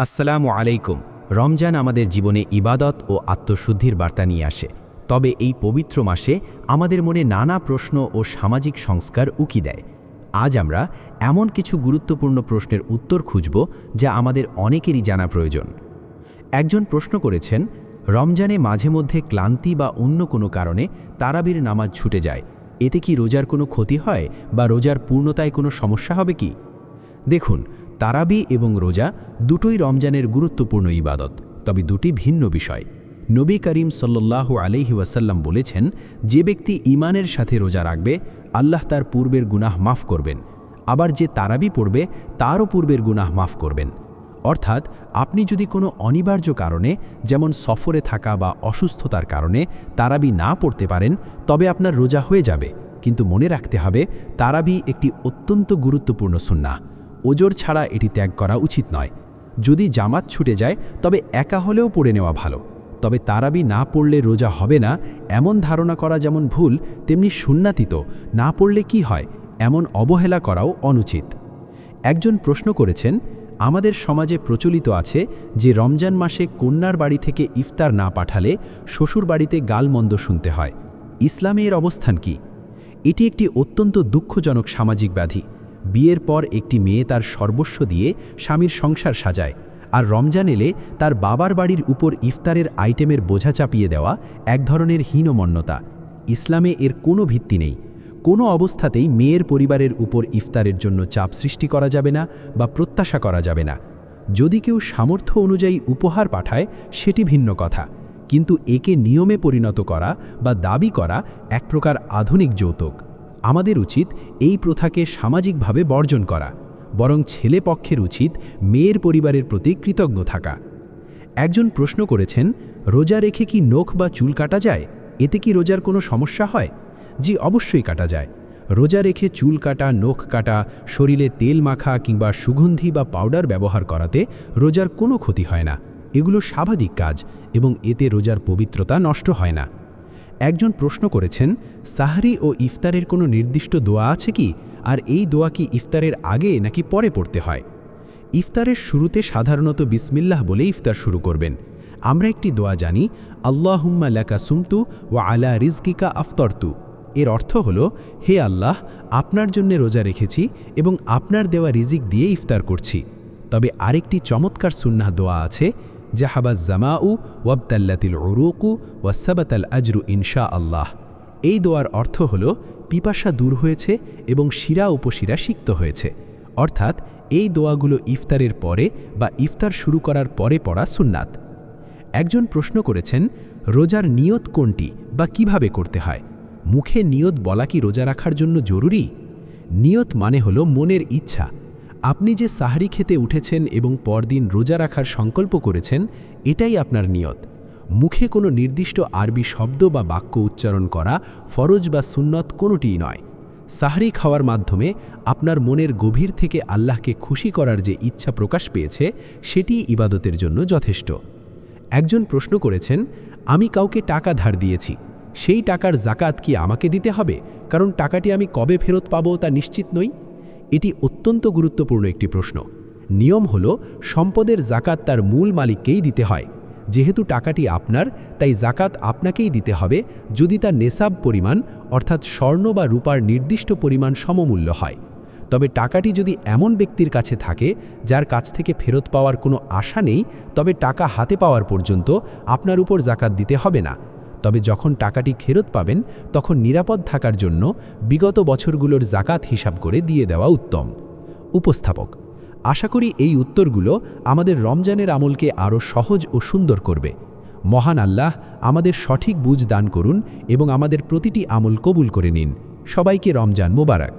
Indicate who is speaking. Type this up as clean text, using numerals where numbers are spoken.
Speaker 1: আসসালামু আলাইকুম। রমজান আমাদের জীবনে ইবাদত ও আত্মশুদ্ধির বার্তা নিয়ে আসে। তবে এই পবিত্র মাসে আমাদের মনে নানা প্রশ্ন ও সামাজিক সংস্কার উকি দেয়। আজ আমরা এমন কিছু গুরুত্বপূর্ণ প্রশ্নের উত্তর খুঁজব যা আমাদের অনেকেরই জানা প্রয়োজন। একজন প্রশ্ন করেছেন, রমজানে মাঝে মধ্যে ক্লান্তি বা অন্য কোনো কারণে তারাবির নামাজ ছুটে যায়, এতে কি রোজার কোনো ক্ষতি হয় বা রোজার পূর্ণতায় কোনো সমস্যা হবে কি? দেখুন, তারাবি এবং রোজা দুটোই রমজানের গুরুত্বপূর্ণ ইবাদত, তবে দুটি ভিন্ন বিষয়। নবী করিম সাল্লাল্লাহু আলাইহি ওয়াসাল্লাম বলেছেন, যে ব্যক্তি ঈমানের সাথে রোজা রাখবে আল্লাহ তার পূর্বের গুনাহ মাফ করবেন, আবার যে তারাবি পড়বে তারও পূর্বের গুনাহ মাফ করবেন। অর্থাৎ আপনি যদি কোনো অনিবার্য কারণে, যেমন সফরে থাকা বা অসুস্থতার কারণে তারাবি না পড়তে পারেন, তবে আপনার রোজা হয়ে যাবে। কিন্তু মনে রাখতে হবে, তারাবি একটি অত্যন্ত গুরুত্বপূর্ণ সুন্নাহ। ওজর ছাড়া এটি ত্যাগ করা উচিত নয়। যদি জামাত ছুটে যায় তবে একা হলেও পড়ে নেওয়া ভালো। তবে তারাবি না পড়লে রোজা হবে না এমন ধারণা করা যেমন ভুল, তেমনি সুন্নাতিত না পড়লে কি হয় এমন অবহেলা করাও অনুচিত। একজন প্রশ্ন করেছেন, আমাদের সমাজে প্রচলিত আছে যে রমজান মাসে কন্যার বাড়ি থেকে ইফতার না পাঠালে শ্বশুর বাড়িতে গালমন্দ শুনতে হয়। ইসলামে এর অবস্থান কি? এটি একটি অত্যন্ত দুঃখজনক সামাজিক ব্যাধি। বিয়ের পর একটি মেয়ে তার সর্বস্ব দিয়ে স্বামীর সংসার সাজায়, আর রমজান এলে তার বাবার বাড়ির উপর ইফতারের আইটেমের বোঝা চাপিয়ে দেওয়া এক ধরনের হীনমন্যতা। ইসলামে এর কোনো ভিত্তি নেই। কোনো অবস্থাতেই মেয়ের পরিবারের উপর ইফতারের জন্য চাপ সৃষ্টি করা যাবে না বা প্রত্যাশা করা যাবে না। যদি কেউ সামর্থ্য অনুযায়ী উপহার পাঠায় সেটি ভিন্ন কথা, কিন্তু একে নিয়মে পরিণত করা বা দাবি করা এক প্রকার আধুনিক যৌতুক। আমাদের উচিত এই প্রথাকে সামাজিকভাবে বর্জন করা, বরং ছেলে পক্ষের উচিত মেয়ের পরিবারের প্রতি কৃতজ্ঞ থাকা। একজন প্রশ্ন করেছেন, রোজা রেখে কি নখ বা চুল কাটা যায়? এতে কি রোজার কোনো সমস্যা হয়? জি, অবশ্যই কাটা যায়। রোজা রেখে চুল কাটা, নখ কাটা, শরীরে তেল মাখা কিংবা সুগন্ধি বা পাউডার ব্যবহার করাতে রোজার কোনো ক্ষতি হয় না। এগুলো স্বাভাবিক কাজ এবং এতে রোজার পবিত্রতা নষ্ট হয় না। একজন প্রশ্ন করেছেন, সাহরি ও ইফতারের কোনো নির্দিষ্ট দোয়া আছে কি, আর এই দোয়া কি ইফতারের আগে নাকি পরে পড়তে হয়? ইফতারের শুরুতে সাধারণত বিসমিল্লাহ বলে ইফতার শুরু করবেন। আমরা একটি দোয়া জানি, আল্লাহুম্মা লাকা সুমতু ওয়া আলা রিজকিকা আফতরতু। এর অর্থ হলো, হে আল্লাহ, আপনার জন্য রোজা রেখেছি এবং আপনার দেওয়া রিজিক দিয়ে ইফতার করছি। তবে আরেকটি চমৎকার সুন্নাহ দোয়া আছে, জাহাবাজ জামাউ ওয়াবতাল্লাতিল উরুকু ওয়াসাবাতাল আজরু ইনশা আল্লাহ। এই দোয়ার অর্থ হল, পিপাসা দূর হয়েছে এবং শিরা উপশিরা সিক্ত হয়েছে। অর্থাৎ এই দোয়াগুলো ইফতারের পরে বা ইফতার শুরু করার পরে পড়া সুন্নাত। একজন প্রশ্ন করেছেন, রোজার নিয়ত কোনটি বা কিভাবে করতে হয়? মুখে নিয়ত বলা কি রোজা রাখার জন্য জরুরি? নিয়ত মানে হলো মনের ইচ্ছা। আপনি যে সাহরি খেতে উঠেছেন এবং পরদিন রোজা রাখার সংকল্প করেছেন, এটাই আপনার নিয়ত। মুখে কোনো নির্দিষ্ট আরবি শব্দ বা বাক্য উচ্চারণ করা ফরজ বা সুন্নত কোনোটিই নয়। সাহরি খাওয়ার মাধ্যমে আপনার মনের গভীর থেকে আল্লাহকে খুশি করার যে ইচ্ছা প্রকাশ পেয়েছে, সেটিই ইবাদতের জন্য যথেষ্ট। একজন প্রশ্ন করেছেন, আমি কাউকে টাকা ধার দিয়েছি, সেই টাকার জাকাত কি আমাকে দিতে হবে, কারণ টাকাটি আমি কবে ফেরত পাবো তা নিশ্চিত নই? এটি অত্যন্ত গুরুত্বপূর্ণ একটি প্রশ্ন। নিয়ম হল, সম্পদের জাকাত তার মূল মালিককেই দিতে হয়। যেহেতু টাকাটি আপনার, তাই জাকাত আপনাকেই দিতে হবে যদি তার নেসাব পরিমাণ, অর্থাৎ স্বর্ণ বা রূপার নির্দিষ্ট পরিমাণ সমমূল্য হয়। তবে টাকাটি যদি এমন ব্যক্তির কাছে থাকে যার কাছ থেকে ফেরত পাওয়ার কোনো আশা নেই, তবে টাকা হাতে পাওয়ার পর্যন্ত আপনার উপর জাকাত দিতে হবে না। তবে যখন টাকাটি ফেরত পাবেন, তখন নিরাপদ থাকার জন্য বিগত বছরগুলোর জাকাত হিসাব করে দিয়ে দেওয়া উত্তম। উপস্থাপক: আশা করি এই উত্তরগুলো আমাদের রমজানের আমলকে আরও সহজ ও সুন্দর করবে। মহান আল্লাহ আমাদের সঠিক বুঝ দান করুন এবং আমাদের প্রতিটি আমল কবুল করে নিন। সবাইকে রমজান মোবারক।